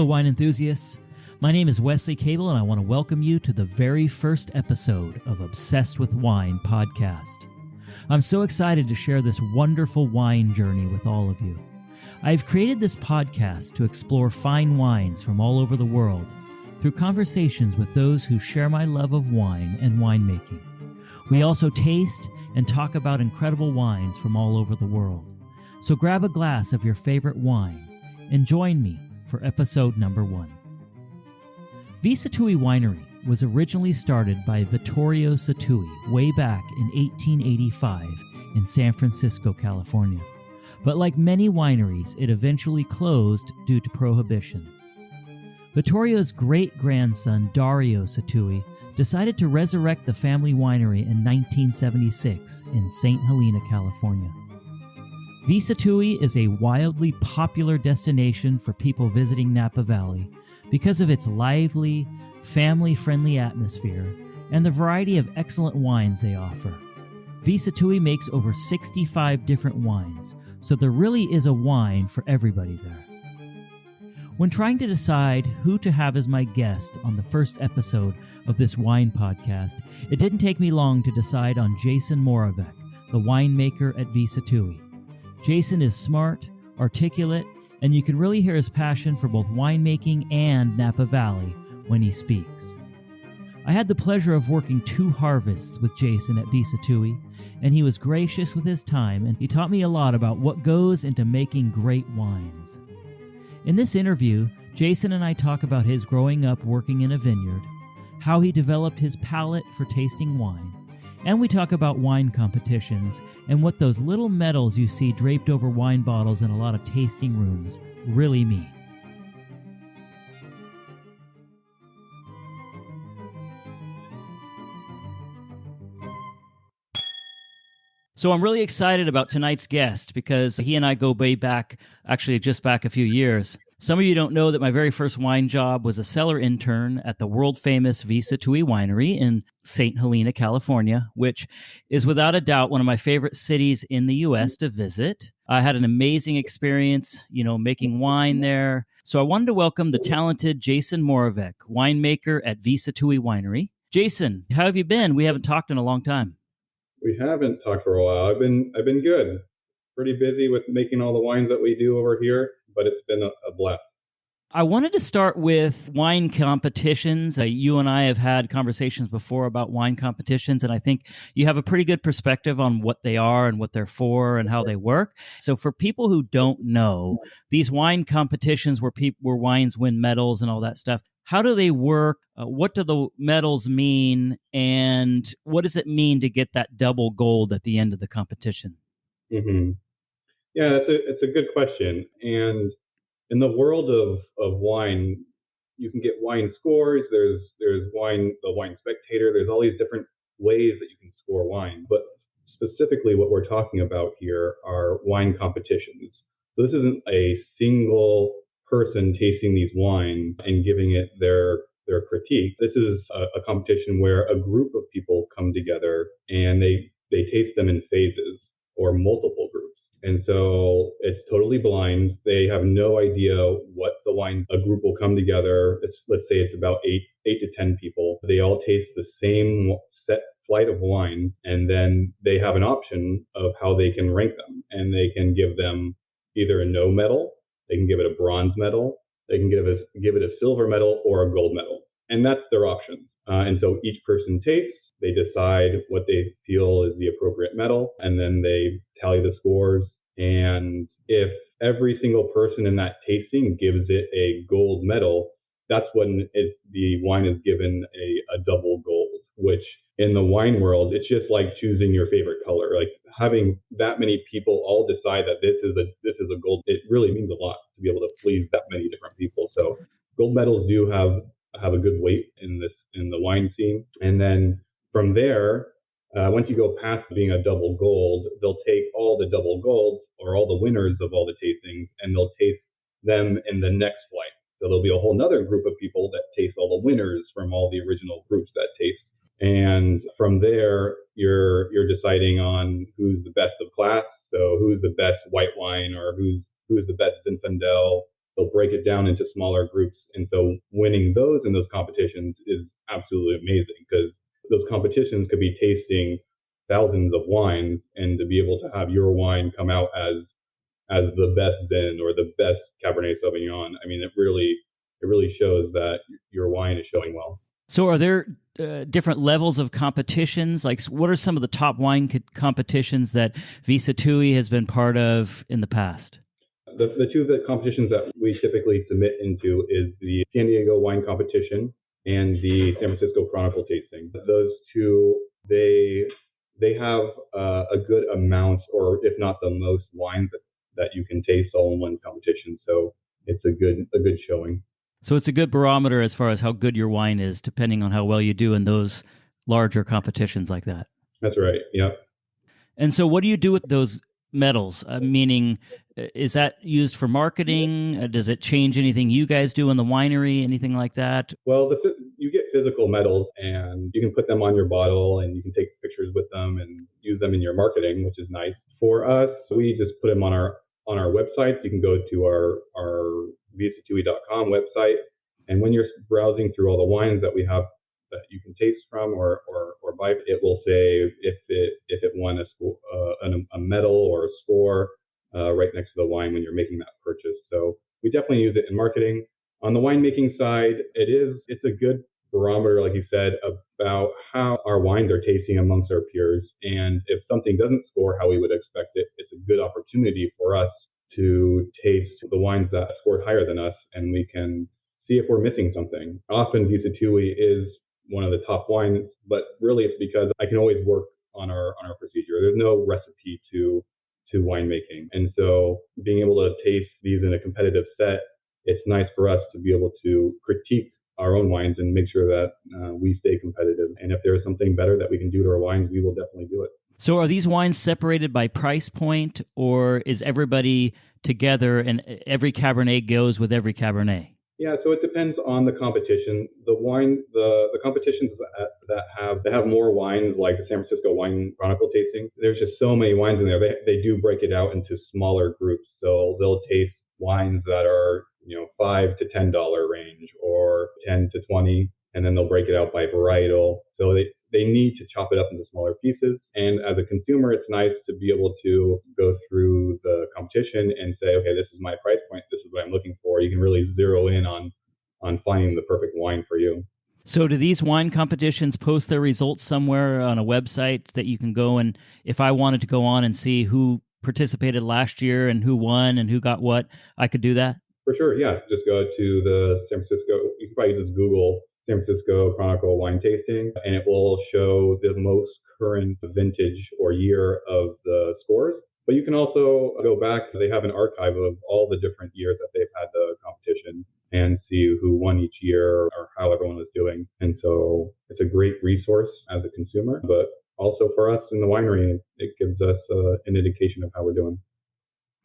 wine enthusiasts. My name is Wesley Cable, and I want to welcome you to the very first episode of Obsessed with Wine podcast. I'm so excited to share this wonderful wine journey with all of you. I've created this podcast to explore fine wines from all over the world through conversations with those who share my love of wine and winemaking. We also taste and talk about incredible wines from all over the world. So grab a glass of your favorite wine and join me for episode number 1. Sattui Winery was originally started by Vittorio Sattui way back in 1885 in San Francisco, California. But like many wineries, it eventually closed due to prohibition. Vittorio's great-grandson Dario Sattui decided to resurrect the family winery in 1976 in St. Helena, California. Sattui is a wildly popular destination for people visiting Napa Valley because of its lively, family-friendly atmosphere and the variety of excellent wines they offer. Sattui makes over 65 different wines, so there really is a wine for everybody there. When trying to decide who to have as my guest on the first episode of this wine podcast, it didn't take me long to decide on Jason Moravec, the winemaker at Sattui. Jason is smart, articulate, and you can really hear his passion for both winemaking and Napa Valley when he speaks. I had the pleasure of working 2 harvests with Jason at Sattui, and he was gracious with his time, and he taught me a lot about what goes into making great wines. In this interview, Jason and I talk about his growing up working in a vineyard, how he developed his palate for tasting wine, and we talk about wine competitions and what those little medals you see draped over wine bottles in a lot of tasting rooms really mean. So I'm really excited about tonight's guest because he and I go way back, actually just back a few years. Some of you don't know that my very first wine job was a cellar intern at the world-famous Sattui Winery in St. Helena, California, which is without a doubt one of my favorite cities in the U.S. to visit. I had an amazing experience, making wine there. So I wanted to welcome the talented Jason Moravec, winemaker at Sattui Winery. Jason, how have you been? We haven't talked in a long time. We haven't talked for a while. I've been good. Pretty busy with making all the wines that we do over here, but it's been a blast. I wanted to start with wine competitions. You and I have had conversations before about wine competitions, and I think you have a pretty good perspective on what they are and what they're for and how they work. So for people who don't know, these wine competitions where wines win medals and all that stuff, how do they work? What do the medals mean? And what does it mean to get that double gold at the end of the competition? Mm-hmm. Yeah, it's a good question. And in the world of wine, you can get wine scores. There's the wine spectator. There's all these different ways that you can score wine. But specifically what we're talking about here are wine competitions. So this isn't a single person tasting these wines and giving it their critique. This is a competition where a group of people come together and they taste them in phases or multiple groups. And so it's totally blind. They have no idea what the wine, a group will come together. Let's say it's about 8 to 10 people. They all taste the same set flight of wine, and then they have an option of how they can rank them. And they can give them either a no medal, they can give it a bronze medal, they can give it a silver medal or a gold medal. And that's their option. And so each person tastes. They decide what they feel is the appropriate medal, and then they tally the scores. And if every single person in that tasting gives it a gold medal, that's when the wine is given a double gold, which in the wine world, it's just like choosing your favorite color. Like having that many people all decide that this is a gold, it really means a lot to be able to please that many different people. So gold medals do have a good weight in the wine scene. And then from there, once you go past being a double gold, they'll take all the double golds or all the winners of all the tastings, and they'll taste them in the next flight. So there'll be a whole nother group of people that taste all the winners from all the original groups that taste. And from there, you're deciding on who's the best of class. So who's the best white wine, or who's the best Zinfandel, they'll break it down into smaller groups. And so winning those in those competitions is absolutely amazing, because those competitions could be tasting thousands of wines, and to be able to have your wine come out as the best bin or the best Cabernet Sauvignon, I mean, it really shows that your wine is showing well. So are there different levels of competitions? Like, what are some of the top wine competitions that Sattui has been part of in the past? The two competitions that we typically submit into is the San Diego Wine Competition and the San Francisco Chronicle Tasting. Those two, they have a good amount, or if not the most, wines that you can taste all in one competition. So it's a good showing. So it's a good barometer as far as how good your wine is, depending on how well you do in those larger competitions like that. That's right. Yeah. And so what do you do with those medals? Meaning, is that used for marketing? Does it change anything you guys do in the winery, anything like that? Well, you get physical medals, and you can put them on your bottle, and you can take pictures with them and use them in your marketing, which is nice. For us, we just put them on our website. You can go to our visattui.com website, and when you're browsing through all the wines that we have that you can taste from or buy, it will say if it won a medal or a score right next to the wine when you're making that purchase. So we definitely use it in marketing. On the winemaking side, it's a good barometer, like you said, about how our wines are tasting amongst our peers. And if something doesn't score how we would expect it, it's a good opportunity for us to taste the wines that scored higher than us, and we can see if we're missing something. Often Sattui is one of the top wines, but really it's because I can always work on our procedure. There's no recipe to winemaking. And so being able to taste these in a competitive set, it's nice for us to be able to critique our own wines and make sure that we stay competitive. And if there's something better that we can do to our wines, we will definitely do it. So are these wines separated by price point, or is everybody together and every Cabernet goes with every Cabernet? Yeah, so it depends on the competition. The competitions that have more wines, like the San Francisco Wine Chronicle tasting, there's just so many wines in there. They do break it out into smaller groups. So they'll taste wines that are $5 to $10 range, or 10 to 20, and then they'll break it out by varietal. So they need to chop it up into smaller pieces. And as a consumer, it's nice to be able to go through the competition and say, okay, this is my price point. This is what I'm looking for. You can really zero in on finding the perfect wine for you. So do these wine competitions post their results somewhere on a website that you can go, and if I wanted to go on and see who participated last year and who won and who got what, I could do that? For sure, yeah. Just go to the San Francisco, you can probably just Google San Francisco Chronicle Wine Tasting, and it will show the most current vintage or year of the scores. But you can also go back. They have an archive of all the different years that they've had the competition and see who won each year or how everyone was doing. And so it's a great resource as a consumer, but also for us in the winery, it gives us an indication of how we're doing.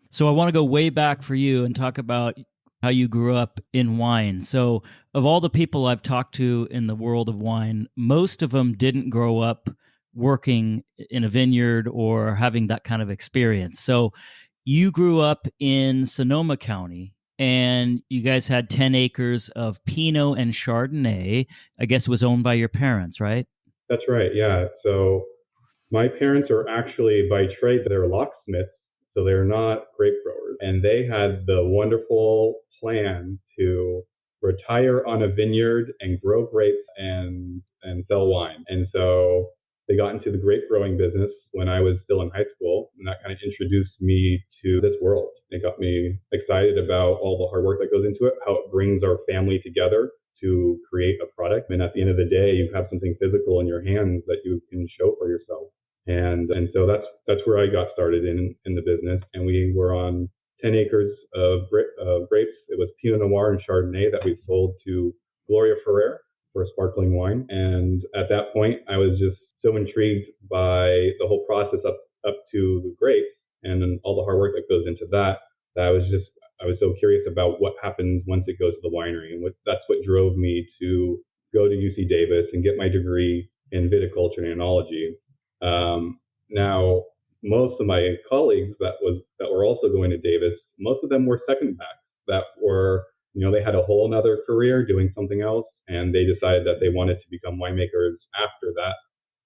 So I want to go way back for you and talk about how you grew up in wine. So of all the people I've talked to in the world of wine, most of them didn't grow up working in a vineyard or having that kind of experience. So you grew up in Sonoma County, and you guys had 10 acres of Pinot and Chardonnay. I guess it was owned by your parents, right? That's right, yeah. So my parents are actually, by trade, they're locksmiths, so they're not grape growers. And they had the wonderful plan to retire on a vineyard and grow grapes and sell wine. And so they got into the grape growing business when I was still in high school, and that kind of introduced me to this world. It got me excited about all the hard work that goes into it, how it brings our family together to create a product. And at the end of the day, you have something physical in your hands that you can show for yourself. And so that's where I got started in the business. And we were on 10 acres of grapes. It was Pinot Noir and Chardonnay that we sold to Gloria Ferrer for sparkling wine. And at that point, I was just so intrigued by the whole process up to the grapes and then all the hard work that goes into that I was so curious about what happens once it goes to the winery. And that's what drove me to go to UC Davis and get my degree in viticulture and enology. Now, most of my colleagues that were also going to Davis, most of them were second back. that were, they had a whole another career doing something else, and they decided that they wanted to become winemakers after that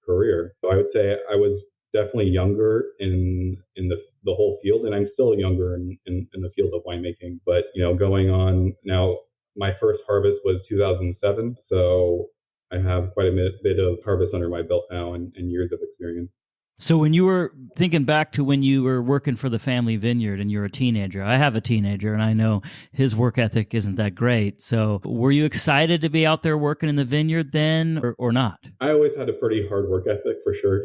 career. So I would say I was definitely younger in the whole field, and I'm still younger in the field of winemaking. But going on now, my first harvest was 2007, so I have quite a bit of harvest under my belt now and years of experience. So when you were thinking back to when you were working for the family vineyard and you're a teenager, I have a teenager and I know his work ethic isn't that great. So were you excited to be out there working in the vineyard then or not? I always had a pretty hard work ethic for sure,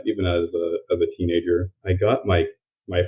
even as a teenager. I got my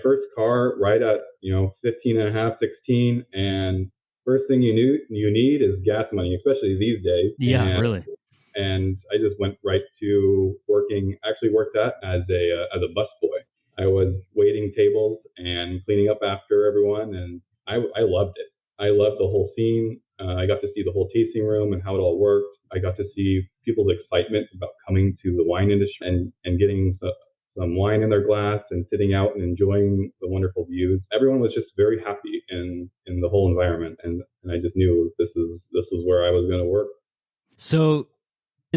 first car right at 15 and a half, 16, and first thing you need is gas money, especially these days. Yeah, really. And I just went right to working. Actually, worked as a busboy. I was waiting tables and cleaning up after everyone, and I loved it. I loved the whole scene. I got to see the whole tasting room and how it all worked. I got to see people's excitement about coming to the wine industry and getting some wine in their glass and sitting out and enjoying the wonderful views. Everyone was just very happy in the whole environment, and I just knew this was where I was going to work. So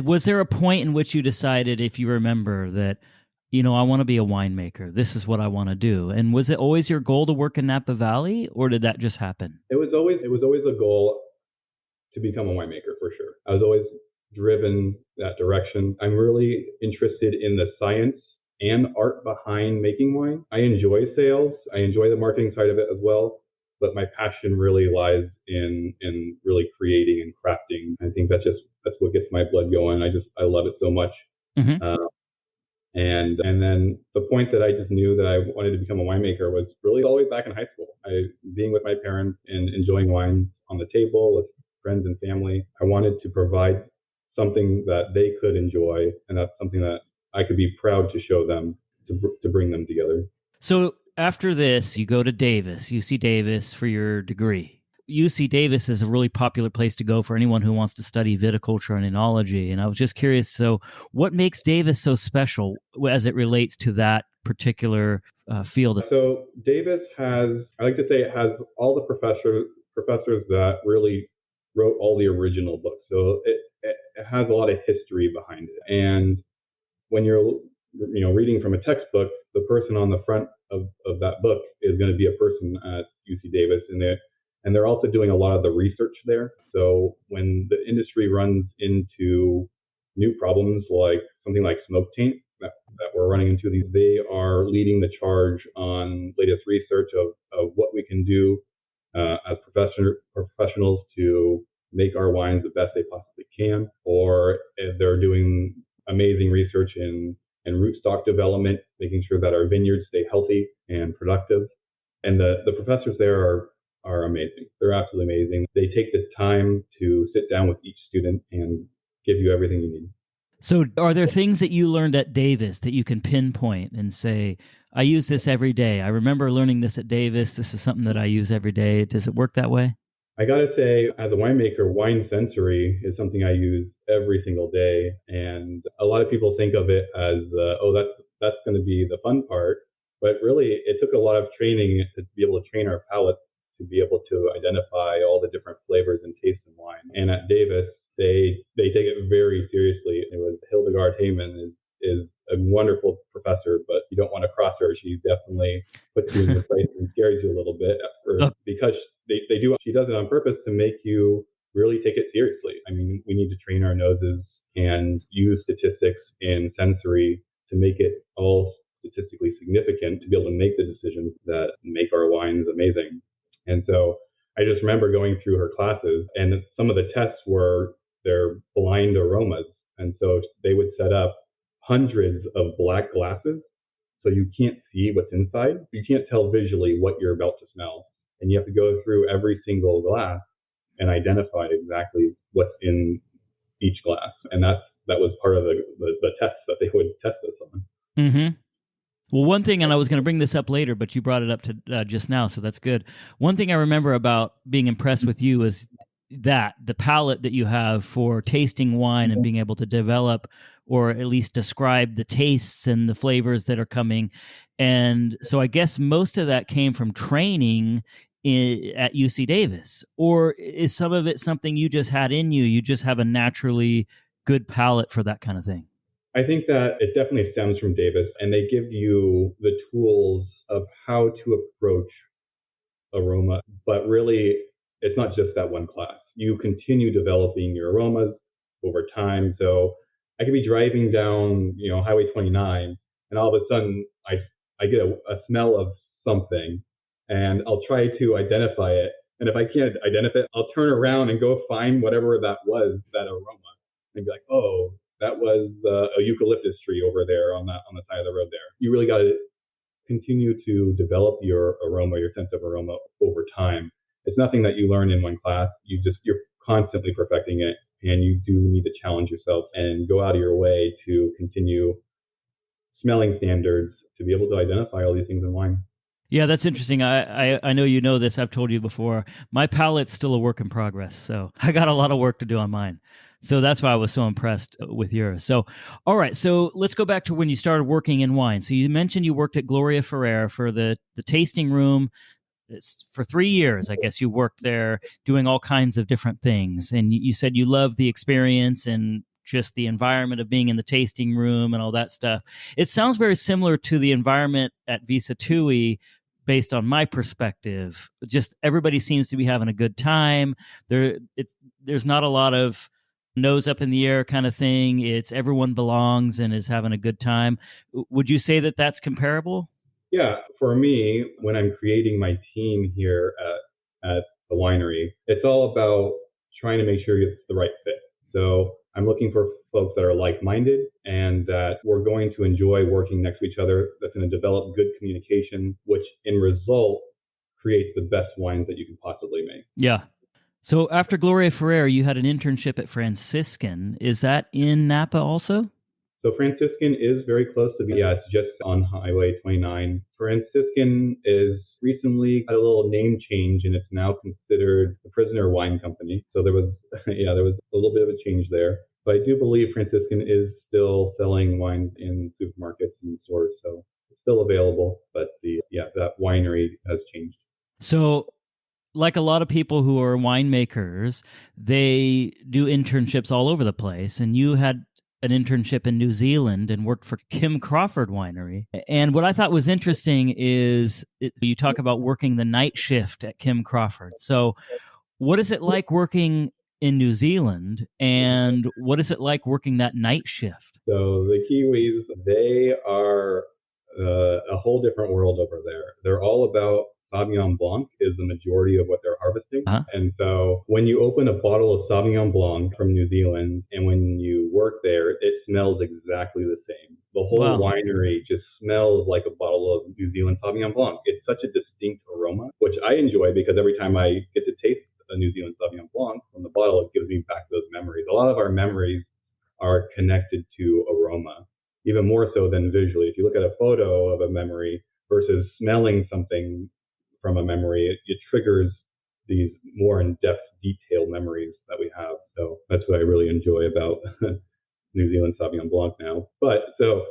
was there a point in which you decided, if you remember, that, I want to be a winemaker, this is what I want to do? And was it always your goal to work in Napa Valley, or did that just happen? It was always a goal to become a winemaker, for sure. I was always driven that direction. I'm really interested in the science and art behind making wine. I enjoy sales. I enjoy the marketing side of it as well. But my passion really lies in really creating and crafting. I think that's what gets my blood going. I love it so much. Mm-hmm. And then the point that I just knew that I wanted to become a winemaker was really all the way back in high school. Being with my parents and enjoying wine on the table with friends and family. I wanted to provide something that they could enjoy, and that's something that I could be proud to show them, to bring them together. So after this, you go to Davis, UC Davis, for your degree. UC Davis is a really popular place to go for anyone who wants to study viticulture and enology. And I was just curious, so what makes Davis so special as it relates to that particular field? So Davis has, I like to say, it has all the professors that really wrote all the original books. So it has a lot of history behind it. And when you're reading from a textbook, the person on the front of that book is going to be a person at UC Davis, and they're also doing a lot of the research there. So when the industry runs into new problems like something like smoke taint that we're running into, they are leading the charge on latest research of what we can do as professionals to make our wines the best they possibly can. Or they're doing amazing research in rootstock development, making sure that our vineyards stay healthy and productive. And the professors there are amazing. They're absolutely amazing. They take the time to sit down with each student and give you everything you need. So are there things that you learned at Davis that you can pinpoint and say, I use this every day? I remember learning this at Davis. This is something that I use every day. Does it work that way? I got to say, as a winemaker, wine sensory is something I use every single day. And a lot of people think of it as, that's going to be the fun part. But really, it took a lot of training to be able to train our palates to be able to identify all the different flavors and tastes in wine. And at Davis, they take it very seriously. It was Hildegard Heyman is a wonderful professor, but you don't want to cross her. She definitely puts you in your place and scares you a little bit because they do. She does it on purpose to make you really take it seriously. I mean, we need to train our noses and use statistics in sensory to make it all statistically significant to be able to make the decisions that make our wines amazing. And so I just remember going through her classes, and some of the tests were their blind aromas. And so they would set up hundreds of black glasses, so you can't see what's inside. You can't tell visually what you're about to smell. And you have to go through every single glass and identify exactly what's in each glass. And that was part of the tests that they would test us on. Mm-hmm. Well, one thing, and I was going to bring this up later, but you brought it up to just now, so that's good. One thing I remember about being impressed with you is that the palate that you have for tasting wine and being able to develop or at least describe the tastes and the flavors that are coming. And so I guess most of that came from training at UC Davis? Or is some of it something you just had in you? You just have a naturally good palate for that kind of thing? I think that it definitely stems from Davis, and they give you the tools of how to approach aroma, but really it's not just that one class. You continue developing your aromas over time. So I could be driving down, Highway 29, and all of a sudden I get a smell of something, and I'll try to identify it. And if I can't identify it, I'll turn around and go find whatever that was, that aroma, and be like, oh, that was a eucalyptus tree over there on the side of the road there. You really got to continue to develop your aroma, your sense of aroma over time. It's nothing that you learn in one class. You're constantly perfecting it, and you do need to challenge yourself and go out of your way to continue smelling standards to be able to identify all these things in wine. Yeah, that's interesting. I know you know this. I've told you before. My palate's still a work in progress, so I got a lot of work to do on mine. So that's why I was so impressed with yours. So, all right. So let's go back to when you started working in wine. So you mentioned you worked at Gloria Ferrer for the tasting room. It's for 3 years, I guess you worked there doing all kinds of different things. And you said you loved the experience and just the environment of being in the tasting room and all that stuff. It sounds very similar to the environment at Sattui based on my perspective. Just everybody seems to be having a good time. There's not a lot of nose up in the air kind of thing. It's everyone belongs and is having a good time. Would you say that that's comparable? Yeah, for me, when I'm creating my team here at the winery, it's all about trying to make sure it's the right fit. So I'm looking for folks that are like-minded and that we're going to enjoy working next to each other, that's going to develop good communication, which in result creates the best wines that you can possibly make. Yeah. So after Gloria Ferrer, you had an internship at Franciscan. Is that in Napa also? So Franciscan is very close to me. Yeah, it's just on Highway 29. Franciscan is recently had a little name change, and it's now considered the Prisoner Wine Company. So there was a little bit of a change there. But I do believe Franciscan is still selling wines in supermarkets and stores, so it's still available. But that winery has changed. So, like a lot of people who are winemakers, they do internships all over the place, and you had an internship in New Zealand and worked for Kim Crawford Winery. And what I thought was interesting is you talk about working the night shift at Kim Crawford. So what is it like working in New Zealand, and what is it like working that night shift? So the Kiwis, they are a whole different world over there. They're all about Sauvignon Blanc is the majority of what they're harvesting. Uh-huh. And so when you open a bottle of Sauvignon Blanc from New Zealand and when you work there, it smells exactly the same. The whole winery just smells like a bottle of New Zealand Sauvignon Blanc. It's such a distinct aroma, which I enjoy because every time I get to taste a New Zealand Sauvignon Blanc from the bottle, it gives me back those memories. A lot of our memories are connected to aroma, even more so than visually. If you look at a photo of a memory versus smelling something from a memory, it triggers these more in-depth, detailed memories that we have. So that's what I really enjoy about New Zealand Sauvignon Blanc now. But so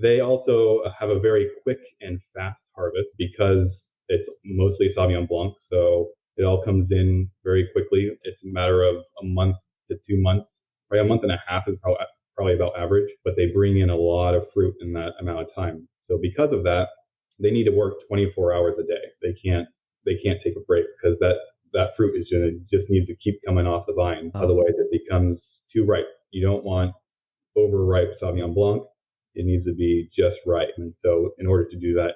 they also have a very quick and fast harvest because it's mostly Sauvignon Blanc. So it all comes in very quickly. It's a matter of a month to 2 months. Right, a month and a half is probably about average, but they bring in a lot of fruit in that amount of time. So because of that, they need to work 24 hours a day. They can't take a break because that fruit is just needs to keep coming off the vine. Oh. Otherwise, it becomes too ripe. You don't want overripe Sauvignon Blanc. It needs to be just right. And so in order to do that,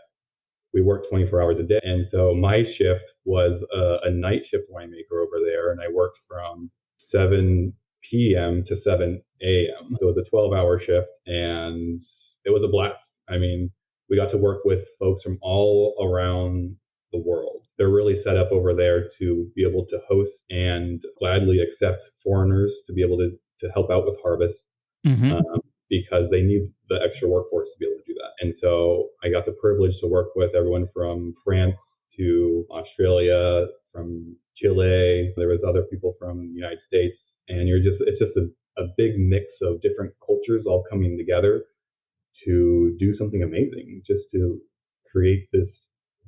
we work 24 hours a day. And so my shift was a night shift winemaker over there, and I worked from 7 p.m. to 7 a.m. So it was a 12-hour shift, and it was a blast. I mean, we got to work with folks from all around the world. They're really set up over there to be able to host and gladly accept foreigners to be able to help out with harvest, because they need the extra workforce to be able to do that. And so I got the privilege to work with everyone from France to Australia, from Chile. There was other people from the United States, and it's just a big mix of different cultures all coming together to do something amazing, just to create this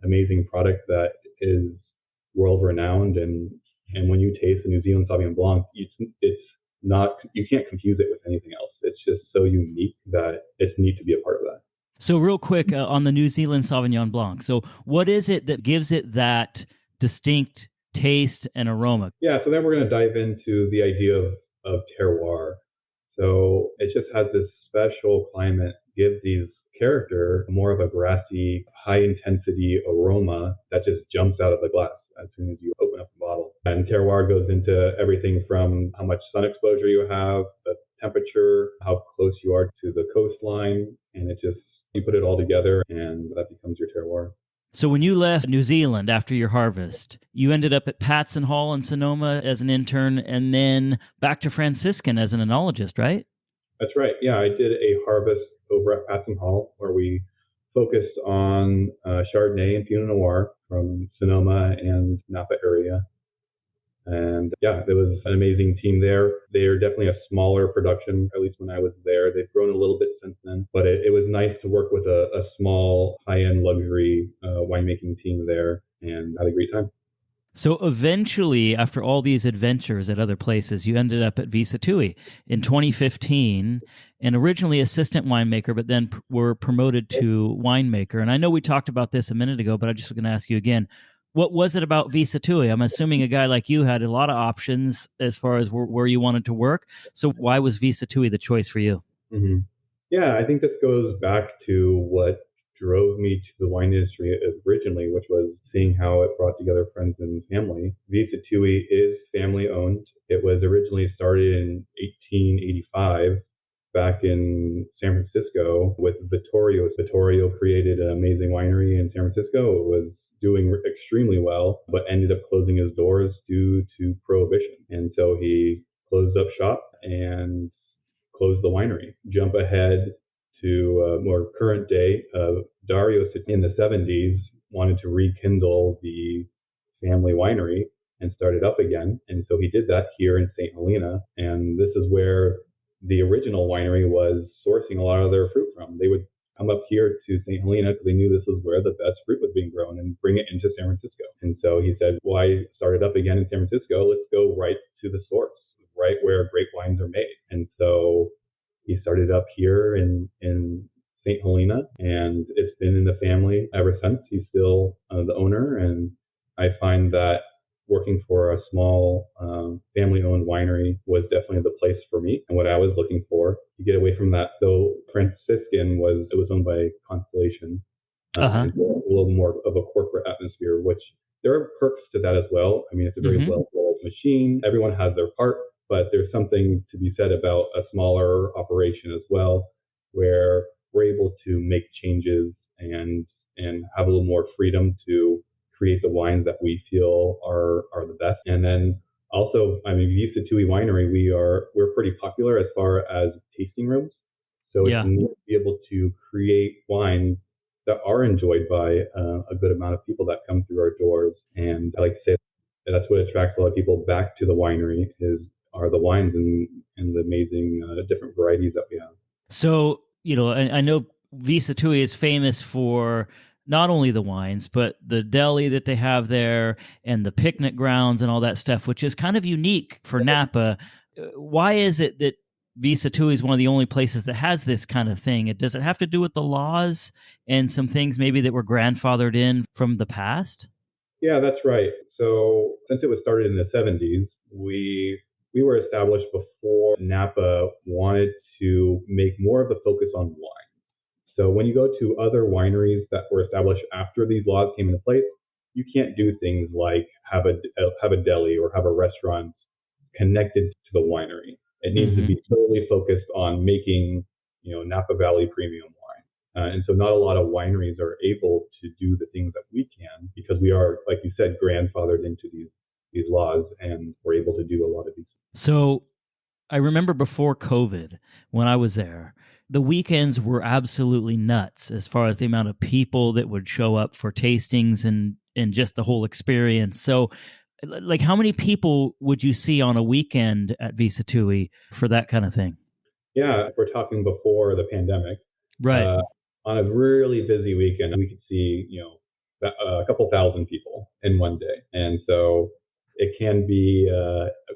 amazing product that is world renowned. And when you taste the New Zealand Sauvignon Blanc, it's not, you can't confuse it with anything else. It's just so unique that it's neat to be a part of that. So real quick on the New Zealand Sauvignon Blanc. So what is it that gives it that distinct taste and aroma? Yeah, so then we're going to dive into the idea of terroir. So it just has this special climate, gives these character more of a grassy, high intensity aroma that just jumps out of the glass as soon as you open up the bottle. And terroir goes into everything from how much sun exposure you have, the temperature, how close you are to the coastline, and it just, you put it all together and that becomes your terroir. So when you left New Zealand after your harvest, you ended up at Patson Hall in Sonoma as an intern and then back to Franciscan as an enologist, right? That's right. Yeah, I did a harvest over at Patson Hall where we focused on Chardonnay and Pinot Noir from Sonoma and Napa area. And yeah, there was an amazing team there. They are definitely a smaller production, at least when I was there. They've grown a little bit since then, but it was nice to work with a small, high-end luxury winemaking team there and had a great time. So eventually, after all these adventures at other places, you ended up at Sattui in 2015, and originally assistant winemaker, but then were promoted to winemaker. And I know we talked about this a minute ago, but I just was going to ask you again, what was it about Sattui? I'm assuming a guy like you had a lot of options as far as where you wanted to work. So why was Sattui the choice for you? Mm-hmm. Yeah, I think this goes back to what drove me to the wine industry originally, which was seeing how it brought together friends and family. Sattui is family owned. It was originally started in 1885 back in San Francisco with Vittorio. Vittorio created an amazing winery in San Francisco. It was doing extremely well, but ended up closing his doors due to prohibition. And so he closed up shop and closed the winery. Jump ahead to more current day, Dario in the 70s wanted to rekindle the family winery and start it up again. And so he did that here in St. Helena. And this is where the original winery was sourcing a lot of their fruit from. They would come up here to St. Helena because they knew this was where the best fruit was being grown and bring it into San Francisco. And so he said, why start it up again in San Francisco? Let's go right to the source, right where great wines are made. And so he started up here in St. Helena, and it's been in the family ever since. He's still the owner, and I find that working for a small family-owned winery was definitely the place for me and what I was looking for to get away from that. Though Franciscan was owned by Constellation, and a little more of a corporate atmosphere, which there are perks to that as well. I mean, it's a very well-oiled machine. Everyone has their part, but there's something to be said about a smaller operation as well, where we're able to make changes and have a little more freedom to create the wines that we feel are the best. And then also, I mean, Sattui Winery, we're pretty popular as far as tasting rooms. So it's neat to be able to create wines that are enjoyed by a good amount of people that come through our doors. And I like to say that's what attracts a lot of people back to the winery are the wines and the amazing different varieties that we have. So, I know Sattui is famous for not only the wines, but the deli that they have there and the picnic grounds and all that stuff, which is kind of unique for Napa. Why is it that Sattui is one of the only places that has this kind of thing? Does it have to do with the laws and some things maybe that were grandfathered in from the past? Yeah, that's right. So since it was started in the 70s, we were established before Napa wanted to make more of a focus on wine. So when you go to other wineries that were established after these laws came into place, you can't do things like have a deli or have a restaurant connected to the winery. It needs to be totally focused on making, Napa Valley premium wine. And so not a lot of wineries are able to do the things that we can because we are, like you said, grandfathered into these laws, and we're able to do a lot of these. So I remember before COVID, when I was there, the weekends were absolutely nuts as far as the amount of people that would show up for tastings and just the whole experience. So, like, how many people would you see on a weekend at Sattui for that kind of thing? Yeah, we're talking before the pandemic. Right. On a really busy weekend, we could see, a couple thousand people in one day. And so it can be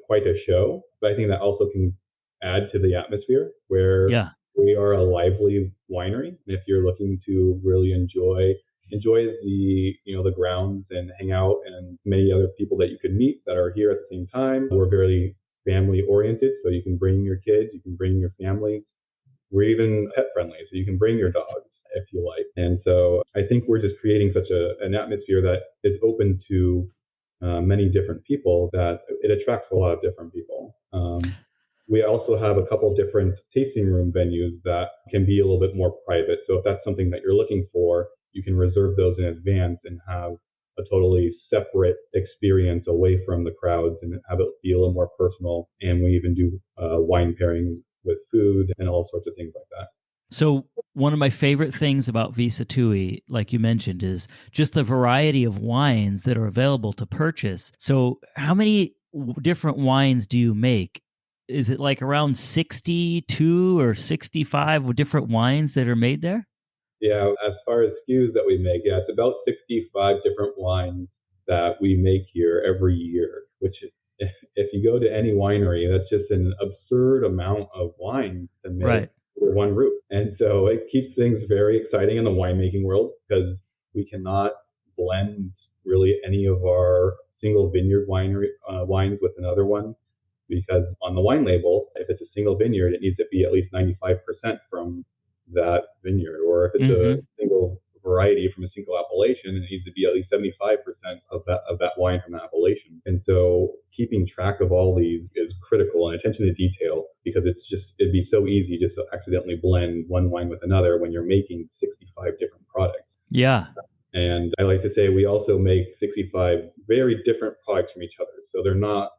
quite a show, but I think that also can add to the atmosphere where Yeah. we are a lively winery. And if you're looking to really enjoy the grounds and hang out and many other people that you could meet that are here at the same time, we're very family oriented. So you can bring your kids, you can bring your family. We're even pet friendly, so you can bring your dogs if you like. And so I think we're just creating such an atmosphere that is open to many different people that it attracts a lot of different people. We also have a couple different tasting room venues that can be a little bit more private. So if that's something that you're looking for, you can reserve those in advance and have a totally separate experience away from the crowds and have it be a little more personal. And we even do wine pairing with food and all sorts of things like that. So one of my favorite things about Sattui, like you mentioned, is just the variety of wines that are available to purchase. So how many different wines do you make? Is it like around 62 or 65 different wines that are made there? Yeah, as far as SKUs that we make, yeah, it's about 65 different wines that we make here every year, which if you go to any winery, that's just an absurd amount of wine to make Right. under one roof. And so it keeps things very exciting in the winemaking world because we cannot blend really any of our single vineyard wines with another one. Because on the wine label, if it's a single vineyard, it needs to be at least 95% from that vineyard. Or if it's a single variety from a single appellation, it needs to be at least 75% of that wine from that appellation. And so keeping track of all these is critical, and attention to detail, because it'd be so easy just to accidentally blend one wine with another when you're making 65 different products. Yeah. And I like to say we also make 65 very different products from each other. So they're not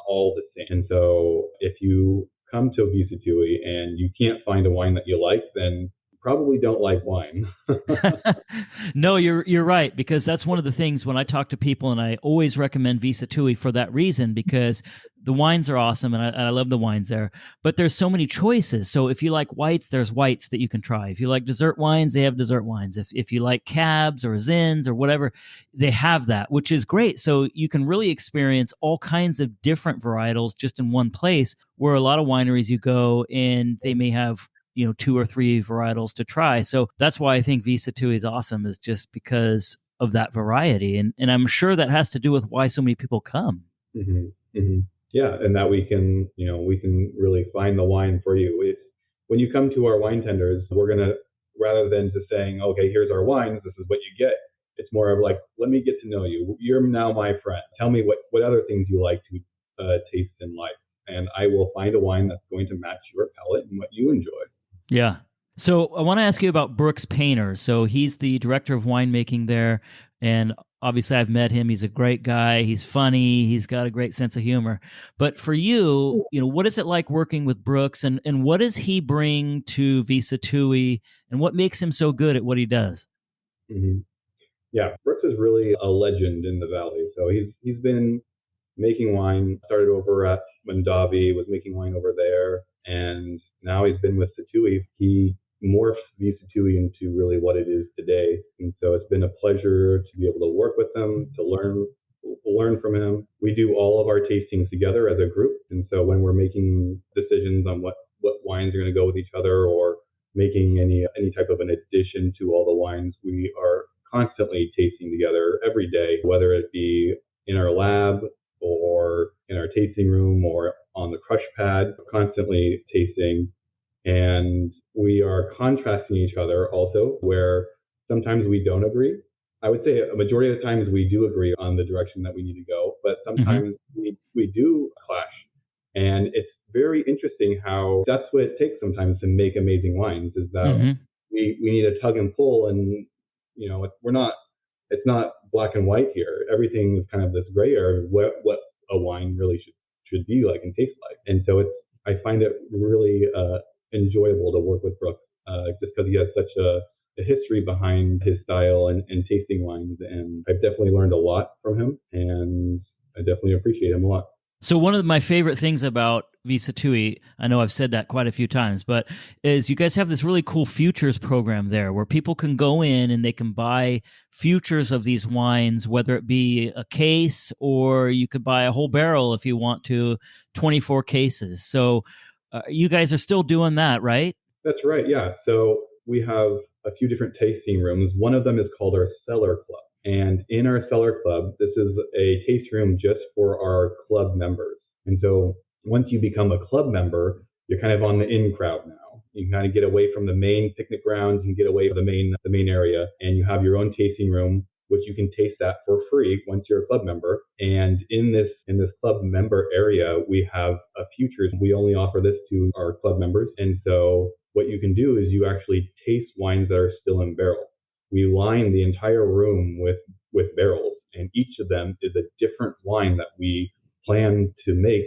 all the same. And so if you come to Sattui and you can't find a wine that you like, then you probably don't like wine. No, you're right, because that's one of the things when I talk to people, and I always recommend Sattui for that reason, because the wines are awesome, and I love the wines there, but there's so many choices. So if you like whites, there's whites that you can try. If you like dessert wines, they have dessert wines. If you like cabs or zins or whatever, they have that, which is great. So you can really experience all kinds of different varietals just in one place, where a lot of wineries you go and they may have 2 or 3 varietals to try. So that's why I think Sattui is awesome, is just because of that variety. And I'm sure that has to do with why so many people come. Mm-hmm. Mm-hmm. Yeah, and that we can really find the wine for you. When you come to our wine tenders, we're gonna, rather than just saying, okay, here's our wines, this is what you get. It's more of like, let me get to know you. You're now my friend. Tell me what other things you like to taste in life, and I will find a wine that's going to match your palate and what you enjoy. Yeah. So I want to ask you about Brooks Painter. So he's the director of winemaking there, and obviously I've met him. He's a great guy. He's funny. He's got a great sense of humor. But for you, what is it like working with Brooks, and what does he bring to Sattui, and what makes him so good at what he does? Mm-hmm. Yeah, Brooks is really a legend in the Valley. So he's been making wine, started over at Mondavi, was making wine over there, and now he's been with Sattui. He morphed Sattui into really what it is today. And so it's been a pleasure to be able to work with him, to learn from him. We do all of our tastings together as a group. And so when we're making decisions on what wines are going to go with each other, or making any type of an addition to all the wines, we are constantly tasting together every day, whether it be in our lab or in our tasting room or on the crush pad, constantly tasting. And we are contrasting each other also, where sometimes we don't agree. I would say a majority of the times we do agree on the direction that we need to go, but sometimes we do clash. And it's very interesting how that's what it takes sometimes to make amazing wines, is that we need a tug and pull, and it's not black and white here. Everything is kind of this gray area of what a wine really should be like and taste like. And so I find it really enjoyable to work with Brooks, just because he has such a history behind his style and tasting wines. And I've definitely learned a lot from him, and I definitely appreciate him a lot. So one of my favorite things about Sattui, I know I've said that quite a few times, but is you guys have this really cool futures program there where people can go in and they can buy futures of these wines, whether it be a case or you could buy a whole barrel if you want to, 24 cases. So you guys are still doing that, right? That's right. Yeah. So we have a few different tasting rooms. One of them is called our Cellar Club. And in our Cellar Club, this is a taste room just for our club members. And so once you become a club member, you're kind of on the in crowd now. You can kind of get away from the main picnic grounds, you can get away from the main area, and you have your own tasting room, which you can taste that for free once you're a club member. And in this club member area, we have a futures. We only offer this to our club members. And so what you can do is you actually taste wines that are still in barrel. We line the entire room with barrels, and each of them is a different wine that we plan to make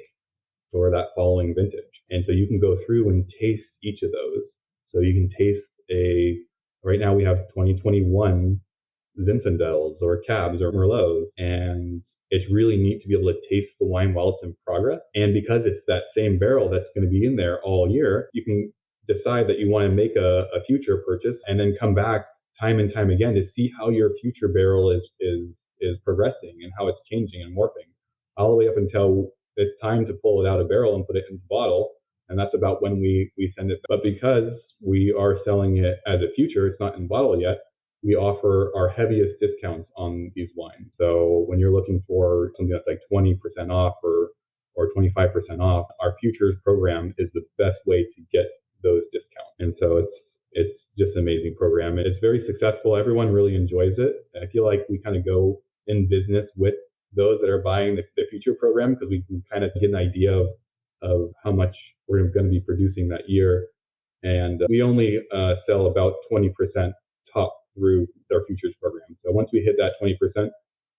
for that following vintage. And so you can go through and taste each of those. So you can taste right now we have 2021 Zinfandels or Cabs or Merlots, and it's really neat to be able to taste the wine while it's in progress. And because it's that same barrel that's going to be in there all year, you can decide that you want to make a future purchase and then come back time and time again to see how your future barrel is progressing and how it's changing and morphing, all the way up until it's time to pull it out of barrel and put it into bottle. And that's about when we send it. But because we are selling it as a future, it's not in bottle yet, we offer our heaviest discounts on these wines. So when you're looking for something that's like 20% off or 25% off, our futures program is the best way to get those discounts. And so it's just an amazing program. It's very successful. Everyone really enjoys it. I feel like we kind of go in business with those that are buying the future program because we can kind of get an idea of how much we're going to be producing that year. And we only sell about 20% top through our futures program. So once we hit that 20%,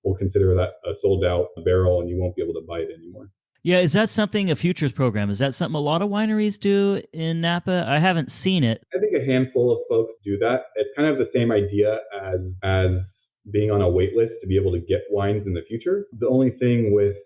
we'll consider that a sold out barrel and you won't be able to buy it anymore. Yeah, is that something, a futures program, is that something a lot of wineries do in Napa? I haven't seen it. I think a handful of folks do that. It's kind of the same idea as being on a wait list to be able to get wines in the future. The only thing with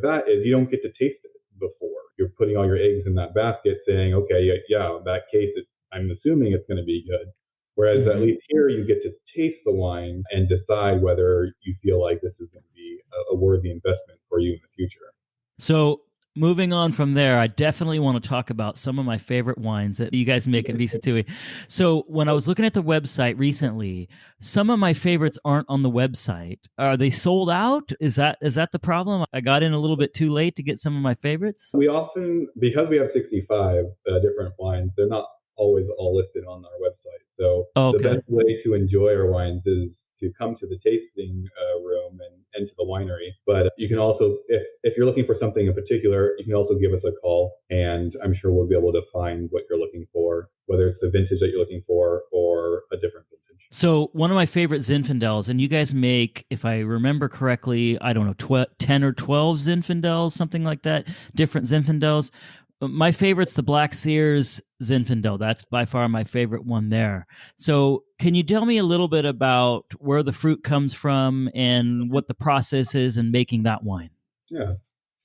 that is you don't get to taste it before. You're putting all your eggs in that basket saying, okay, yeah, that case, I'm assuming it's going to be good. Whereas at least here you get to taste the wine and decide whether you feel like this is going to be a worthy investment for you in the future. So moving on from there, I definitely want to talk about some of my favorite wines that you guys make at Sattui. So when I was looking at the website recently, some of my favorites aren't on the website. Are they sold out? Is that the problem? I got in a little bit too late to get some of my favorites. We often, because we have 65 different wines, they're not always all listed on our website. So The best way to enjoy our wines is to come to the tasting room and to the winery. But you can also, if you're looking for something in particular, you can also give us a call, and I'm sure we'll be able to find what you're looking for, whether it's the vintage that you're looking for or a different vintage. So one of my favorite Zinfandels, and you guys make, if I remember correctly, I don't know, 10 or 12 Zinfandels, something like that, different Zinfandels. My favorite's the Black Sears Zinfandel. That's by far my favorite one there. So can you tell me a little bit about where the fruit comes from and what the process is in making that wine? Yeah.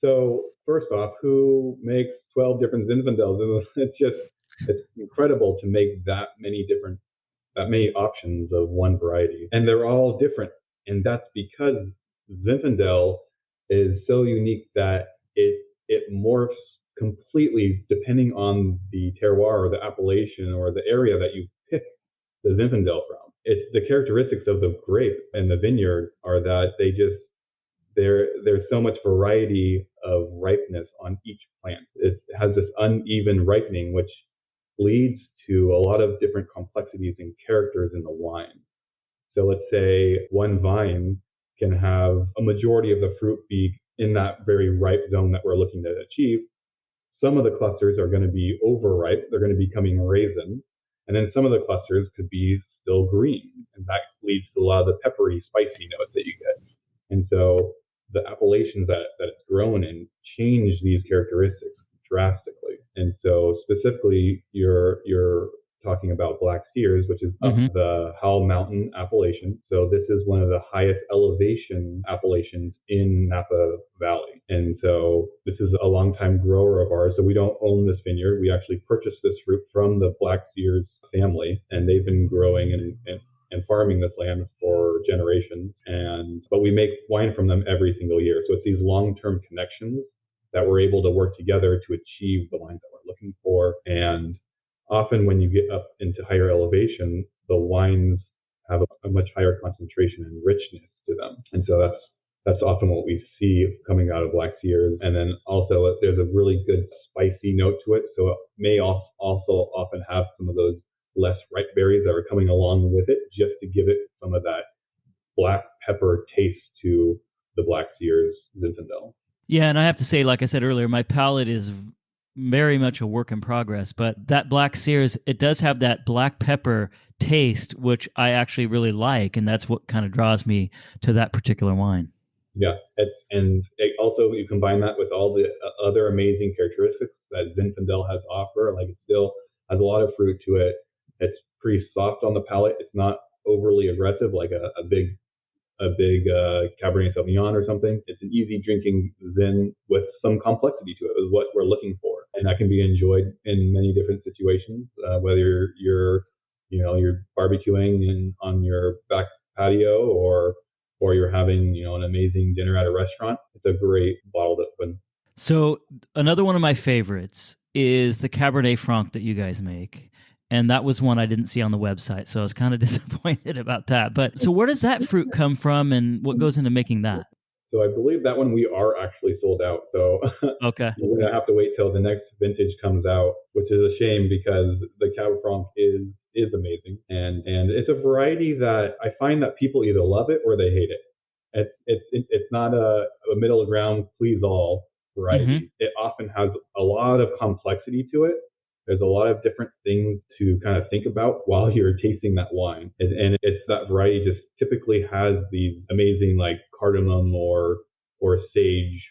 So first off, who makes 12 different Zinfandels? It's incredible to make that many options of one variety. And they're all different. And that's because Zinfandel is so unique that it morphs completely depending on the terroir or the appellation or the area that you pick the Zinfandel from. It's the characteristics of the grape and the vineyard are that there's so much variety of ripeness on each plant. It has this uneven ripening, which leads to a lot of different complexities and characters in the wine. So let's say one vine can have a majority of the fruit be in that very ripe zone that we're looking to achieve. Some of the clusters are going to be overripe. They're going to be becoming raisin. And then some of the clusters could be still green. And that leads to a lot of the peppery, spicy notes that you get. And so the appellations that it's grown in change these characteristics drastically. And so specifically your talking about Black Sears, which is up Mm-hmm. the Howell Mountain appellation. So this is one of the highest elevation appellations in Napa Valley. And so this is a longtime grower of ours. So we don't own this vineyard. We actually purchased this fruit from the Black Sears family, and they've been growing and farming this land for generations. But we make wine from them every single year. So it's these long-term connections that we're able to work together to achieve the wines that we're looking for. And often when you get up into higher elevation, the wines have a much higher concentration and richness to them. And so that's often what we see coming out of Black Sears. And then also there's a really good spicy note to it. So it may also often have some of those less ripe berries that are coming along with it, just to give it some of that black pepper taste to the Black Sears Zinfandel. Yeah, and I have to say, like I said earlier, my palate is very much a work in progress, but that Black Sears, it does have that black pepper taste, which I actually really like, and that's what kind of draws me to that particular wine. Yeah, and also you combine that with all the other amazing characteristics that Zinfandel has to offer. Like, it still has a lot of fruit to it. It's pretty soft on the palate. It's not overly aggressive like a big Cabernet Sauvignon or something. It's an easy drinking Zin with some complexity to it, is what we're looking for, and that can be enjoyed in many different situations. Whether you're barbecuing on your back patio, or you're having an amazing dinner at a restaurant. It's a great bottle to open. So another one of my favorites is the Cabernet Franc that you guys make. And that was one I didn't see on the website, so I was kind of disappointed about that. But so where does that fruit come from, and what goes into making that? So I believe that one we are actually sold out. So Okay. we're going to have to wait till the next vintage comes out, which is a shame because the Cab Franc is amazing. And it's a variety that I find that people either love it or they hate it. It's not a middle ground please all variety. Mm-hmm. It often has a lot of complexity to it. There's a lot of different things to kind of think about while you're tasting that wine. And it's that variety just typically has these amazing like cardamom or sage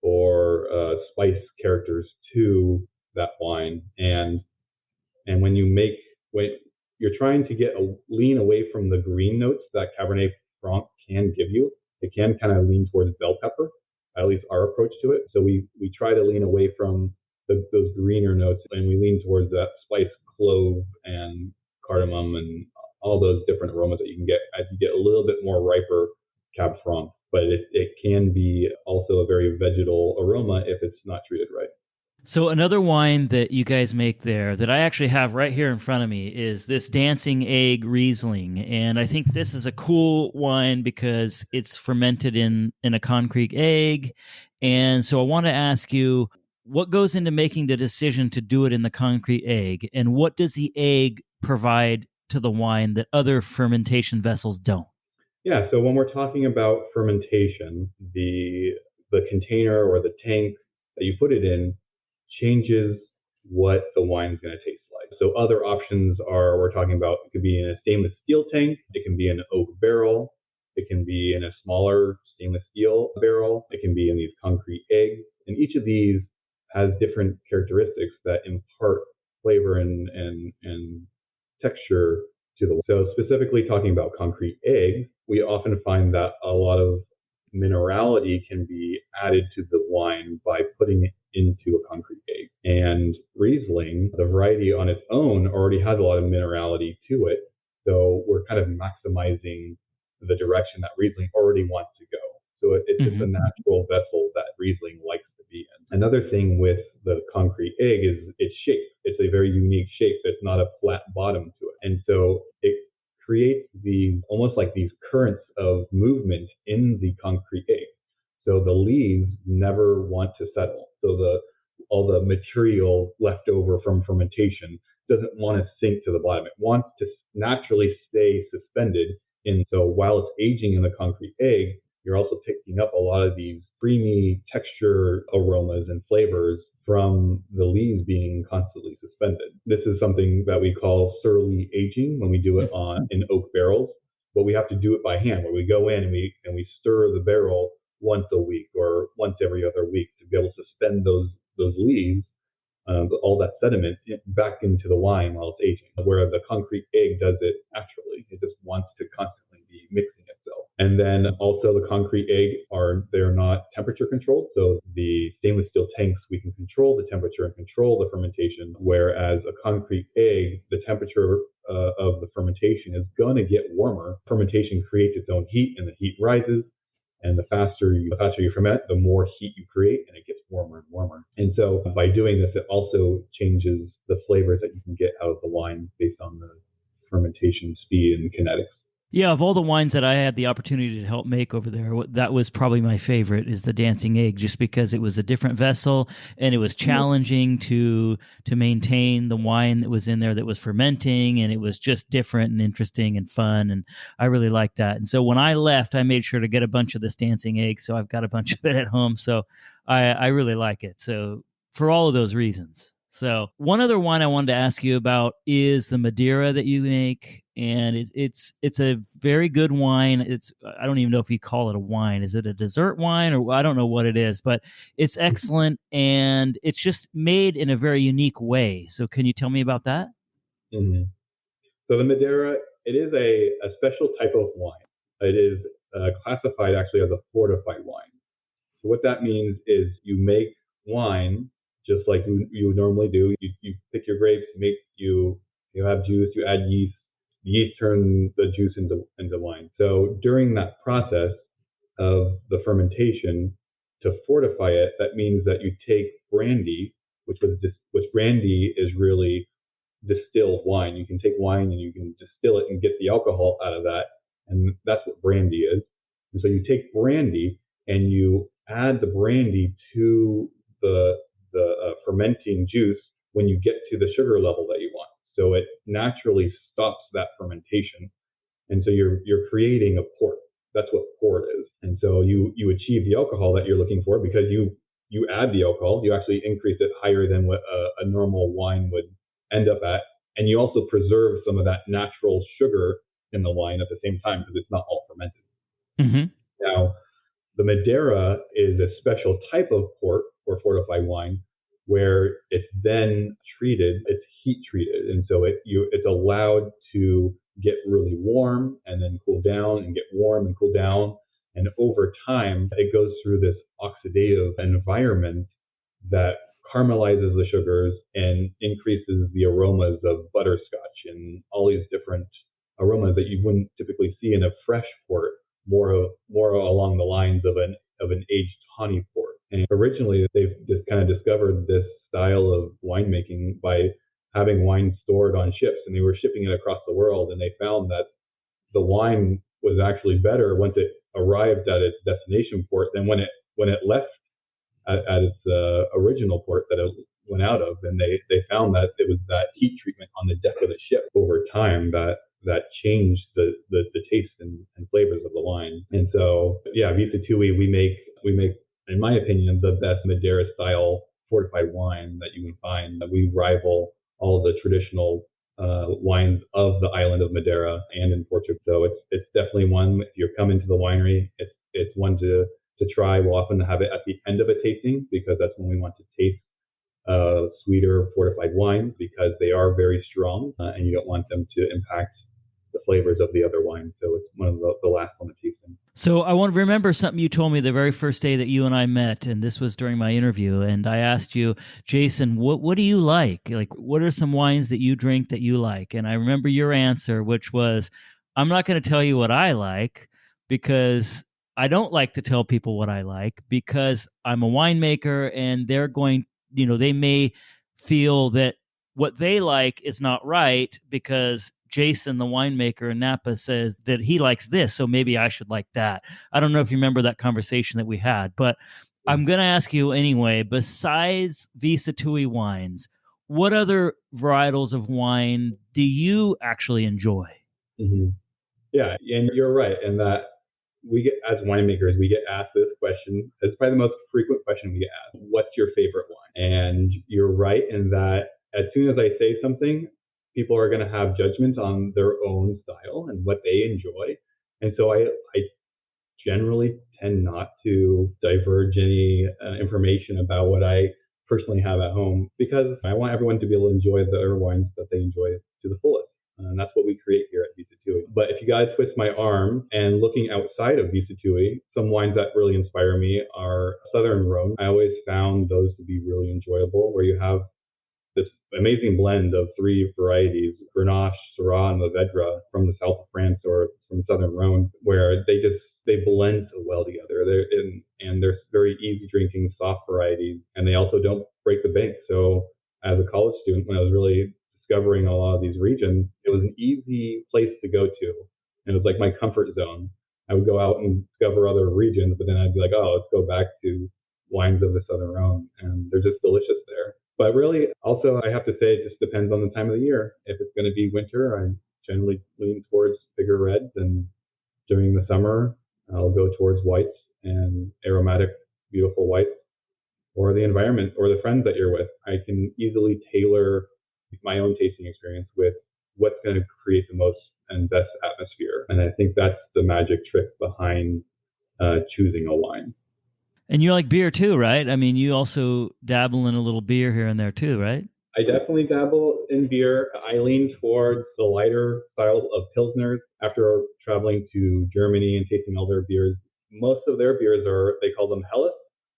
or spice characters to that wine. And when you're trying to get a lean away from the green notes that Cabernet Franc can give you, it can kind of lean towards bell pepper, at least our approach to it. So we try to lean away from those greener notes, and we lean towards that spice, clove and cardamom and all those different aromas that you can get as you get a little bit more riper Cab Franc. But it can be also a very vegetal aroma if it's not treated right. So another wine that you guys make there that I actually have right here in front of me is this Dancing Egg Riesling. And I think this is a cool wine because it's fermented in a concrete egg. And so I want to ask you, what goes into making the decision to do it in the concrete egg? And what does the egg provide to the wine that other fermentation vessels don't? Yeah, so when we're talking about fermentation, the container or the tank that you put it in changes what the wine's going to taste like. So other options we're talking about, it could be in a stainless steel tank, it can be in an oak barrel, it can be in a smaller stainless steel barrel, it can be in these concrete eggs. And each of these has different characteristics that impart flavor and texture to the wine. So specifically talking about concrete eggs, we often find that a lot of minerality can be added to the wine by putting it into a concrete egg. And Riesling, the variety on its own, already has a lot of minerality to it. So we're kind of maximizing the direction that Riesling already wants to go. So it's just a natural vessel that Riesling likes to be in. Another thing with the concrete egg is its shape. It's a very unique shape. There's not a flat bottom to it. And so it creates these almost like these currents of movement in the concrete egg. So the leaves never want to settle. So all the material left over from fermentation doesn't want to sink to the bottom. It wants to naturally stay suspended. And so while it's aging in the concrete egg, you're also picking up a lot of these creamy texture aromas and flavors from the leaves being constantly suspended. This is something that we call surly aging when we do it in oak barrels, but we have to do it by hand, where we go in and we stir the barrel once a week or once every other week to be able to suspend those leaves all that sediment back into the wine while it's aging, where the concrete egg does it naturally. It just wants to constantly be mixing itself. And then also the concrete egg they're not temperature controlled. So the stainless steel tanks, we can control the temperature and control the fermentation, whereas a concrete egg, the temperature of the fermentation is going to get warmer. Fermentation creates its own heat, and the heat rises. And the faster you ferment, the more heat you create, and it gets warmer and warmer. And so by doing this, it also changes the flavors that you can get out of the wine based on the fermentation speed and kinetics. Yeah, of all the wines that I had the opportunity to help make over there, that was probably my favorite, is the Dancing Egg, just because it was a different vessel and it was challenging to maintain the wine that was in there that was fermenting, and it was just different and interesting and fun, and I really liked that. And so when I left, I made sure to get a bunch of this Dancing Egg, so I've got a bunch of it at home, so I really like it. So for all of those reasons. So one other wine I wanted to ask you about is the Madeira that you make, and it's a very good wine. I don't even know if you call it a wine. Is it a dessert wine, or I don't know what it is, but it's excellent, and it's just made in a very unique way. So can you tell me about that? Mm-hmm. So the Madeira, it is a special type of wine. It is classified actually as a fortified wine. So what that means is you make wine just like you would normally do. You pick your grapes, you have juice, you add yeast. The yeast turn the juice into wine. So during that process of the fermentation, to fortify it, that means that you take brandy, which brandy is really distilled wine. You can take wine and you can distill it and get the alcohol out of that, and that's what brandy is. And so you take brandy and you add the brandy to the fermenting juice when you get to the sugar level that you want. So it naturally stops that fermentation. And so you're creating a port. That's what port is. And so you achieve the alcohol that you're looking for because you add the alcohol. You actually increase it higher than what a normal wine would end up at. And you also preserve some of that natural sugar in the wine at the same time because it's not all fermented. Mm-hmm. Now, the Madeira is a special type of port or fortified wine where it's then treated, it's heat treated. And so it's allowed to get really warm and then cool down and get warm and cool down. And over time, it goes through this oxidative environment that caramelizes the sugars and increases the aromas of butterscotch and all these different aromas that you wouldn't typically see in a fresh port, more along the lines of an aged tawny port. And originally, they've just kind of discovered this style of winemaking by having wine stored on ships, and they were shipping it across the world, and they found that the wine was actually better once it arrived at its destination port than when it left at its original port that it went out of. And they found that it was that heat treatment on the deck of the ship over time that changed the taste and flavors of the wine. And so, yeah, Sattui, we make, in my opinion, the best Madeira style fortified wine that you can find. We rival all the traditional wines of the island of Madeira and in Portugal. So it's definitely one, if you're coming to the winery, it's one to try. We'll often have it at the end of a tasting because that's when we want to taste sweeter fortified wines because they are very strong and you don't want them to impact the flavors of the other wines. So it's one of the last one to taste them. So I want to remember something you told me the very first day that you and I met, and this was during my interview, and I asked you, Jason, what do you like? Like, what are some wines that you drink that you like? And I remember your answer, which was, I'm not going to tell you what I like because I don't like to tell people what I like because I'm a winemaker and they're going, they may feel that what they like is not right because Jason, the winemaker in Napa, says that he likes this, so maybe I should like that. I don't know if you remember that conversation that we had, but I'm going to ask you anyway, besides Sattui wines, what other varietals of wine do you actually enjoy? Mm-hmm. Yeah, and you're right in that we get, as winemakers, we get asked this question. It's probably the most frequent question we get asked. What's your favorite wine? And you're right in that as soon as I say something, people are going to have judgments on their own style and what they enjoy. And so I generally tend not to diverge any information about what I personally have at home, because I want everyone to be able to enjoy their wines that they enjoy to the fullest. And that's what we create here at Sattui. But if you guys twist my arm and looking outside of Sattui, some wines that really inspire me are Southern Rhone. I always found those to be really enjoyable, where you have this amazing blend of three varieties, Grenache, Syrah, and Mourvedre from the south of France or from Southern Rhone, where they blend so well together. They're very easy drinking, soft varieties, and they also don't break the bank. So as a college student, when I was really discovering a lot of these regions, it was an easy place to go to. And it was like my comfort zone. I would go out and discover other regions, but then I'd be like, oh, let's go back to wines of the Southern Rhone. And they're just delicious there. But really, also, I have to say, it just depends on the time of the year. If it's going to be winter, I generally lean towards bigger reds. And during the summer, I'll go towards whites and aromatic, beautiful whites, or the environment or the friends that you're with. I can easily tailor my own tasting experience with what's going to create the most and best atmosphere. And I think that's the magic trick behind choosing a wine. And you like beer too, right? I mean, you also dabble in a little beer here and there too, right? I definitely dabble in beer. I lean towards the lighter style of Pilsners. After traveling to Germany and tasting all their beers, most of their beers they call them Helles,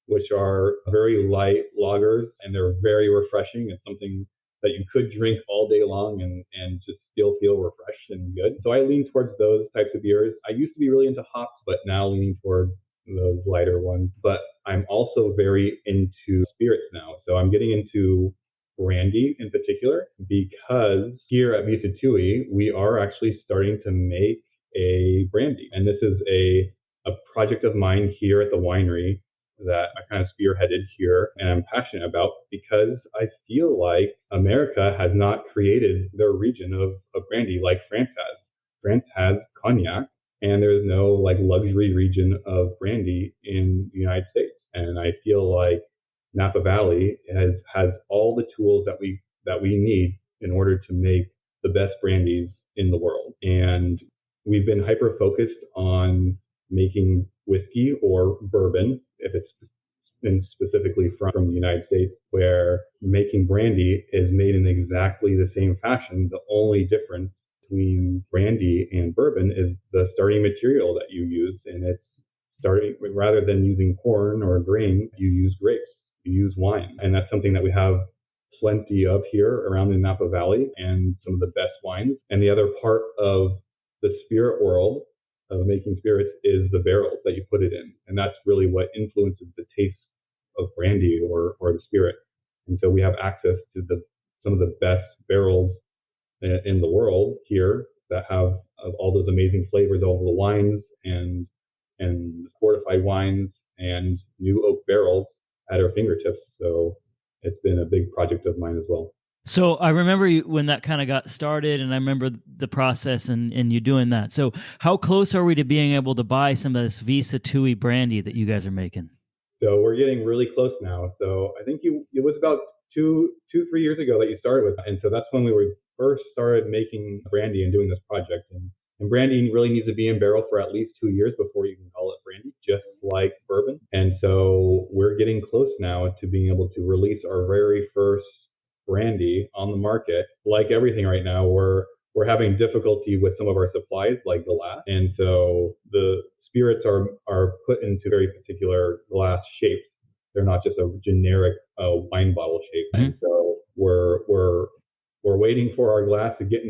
which are very light lagers, and they're very refreshing. It's something that you could drink all day long and just still feel refreshed and good. So I lean towards those types of beers. I used to be really into hops, but now leaning towards those lighter ones. But I'm also very into spirits now. So I'm getting into brandy in particular, because here at Sattui, we are actually starting to make a brandy. And this is a project of mine here at the winery that I kind of spearheaded here and I'm passionate about, because I feel like America has not created their region of brandy like France has. France has cognac, and there's no like luxury region of brandy in the United States. And I feel like Napa Valley has all the tools that we need in order to make the best brandies in the world. And we've been hyper focused on making whiskey or bourbon, if it's specifically from the United States, where making brandy is made in exactly the same fashion. The only difference between brandy and bourbon is the starting material that you use, and it's rather than using corn or grain, you use grapes, you use wine. And that's something that we have plenty of here around the Napa Valley, and some of the best wines. And the other part of the spirit world of making spirits is the barrels that you put it in. And that's really what influences the taste of brandy or the spirit. And so we have access to some of the best barrels in the world here that have all those amazing flavors, all the wines and fortified wines and new oak barrels at our fingertips. So it's been a big project of mine as well. So I remember when that kind of got started, and I remember the process and you doing that. So how close are we to being able to buy some of this Sattui brandy that you guys are making? So we're getting really close now. So I think it was about 3 years ago that you started with. And so that's when we first started making brandy and doing this project. And brandy really needs to be in barrel for at least 2 years before you can call it brandy, just like bourbon. And so we're getting close now to being able to release our very first brandy on the market. Like everything right now, we're having difficulty with some of our supplies, like glass. And so the spirits are put into very particular glass shapes. They're not just a generic wine bottle shape. Mm-hmm. And so we're waiting for our glass to get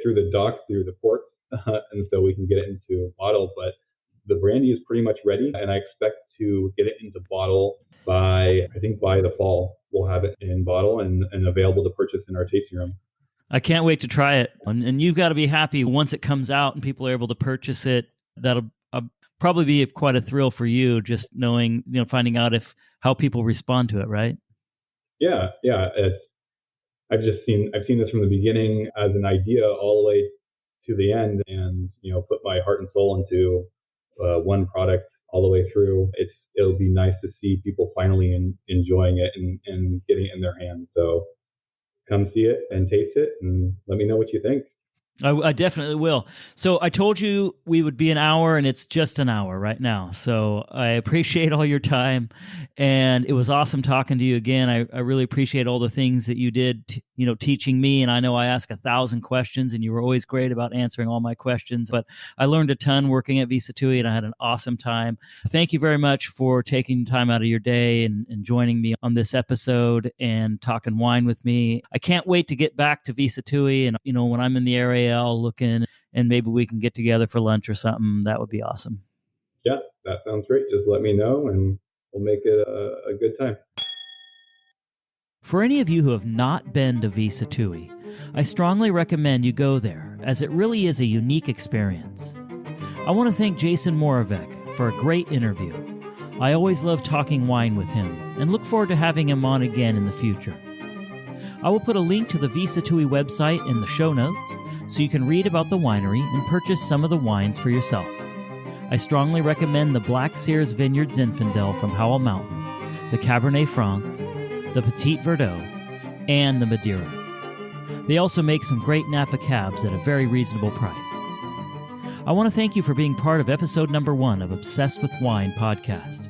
through the docks, through the ports, and so we can get it into bottles. But the brandy is pretty much ready, and I expect to get it into bottle by the fall. We'll have it in bottle and available to purchase in our tasting room. I can't wait to try it. And you've got to be happy once it comes out and people are able to purchase it. That'll probably be quite a thrill for you, just knowing, finding out how people respond to it, right? Yeah. I've seen this from the beginning as an idea all the way to the end, and put my heart and soul into one product all the way through. It'll be nice to see people finally enjoying it and getting it in their hands. So come see it and taste it and let me know what you think. I definitely will. So I told you we would be an hour, and it's just an hour right now. So I appreciate all your time, and it was awesome talking to you again. I really appreciate all the things that you did, teaching me. And I know I ask 1,000 questions, and you were always great about answering all my questions. But I learned a ton working at Sattui, and I had an awesome time. Thank you very much for taking time out of your day and joining me on this episode and talking wine with me. I can't wait to get back to Sattui, and when I'm in the area, I'll look in and maybe we can get together for lunch or something. That would be awesome. Yeah, that sounds great. Just let me know and we'll make it a good time. For any of you who have not been to Sattui, I strongly recommend you go there, as it really is a unique experience. I want to thank Jason Moravec for a great interview. I always love talking wine with him and look forward to having him on again in the future. I will put a link to the Sattui website in the show notes, so you can read about the winery and purchase some of the wines for yourself. I strongly recommend the Black Sears Vineyard Zinfandel from Howell Mountain, the Cabernet Franc, the Petit Verdot, and the Madeira. They also make some great Napa cabs at a very reasonable price. I want to thank you for being part of episode number 1 of Obsessed with Wine podcast.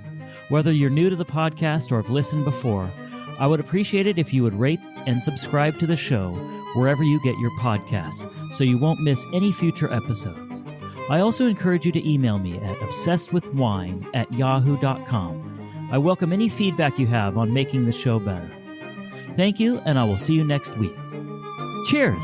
Whether you're new to the podcast or have listened before, I would appreciate it if you would rate and subscribe to the show wherever you get your podcasts, so you won't miss any future episodes. I also encourage you to email me at obsessedwithwine@yahoo.com. I welcome any feedback you have on making the show better. Thank you, and I will see you next week. Cheers!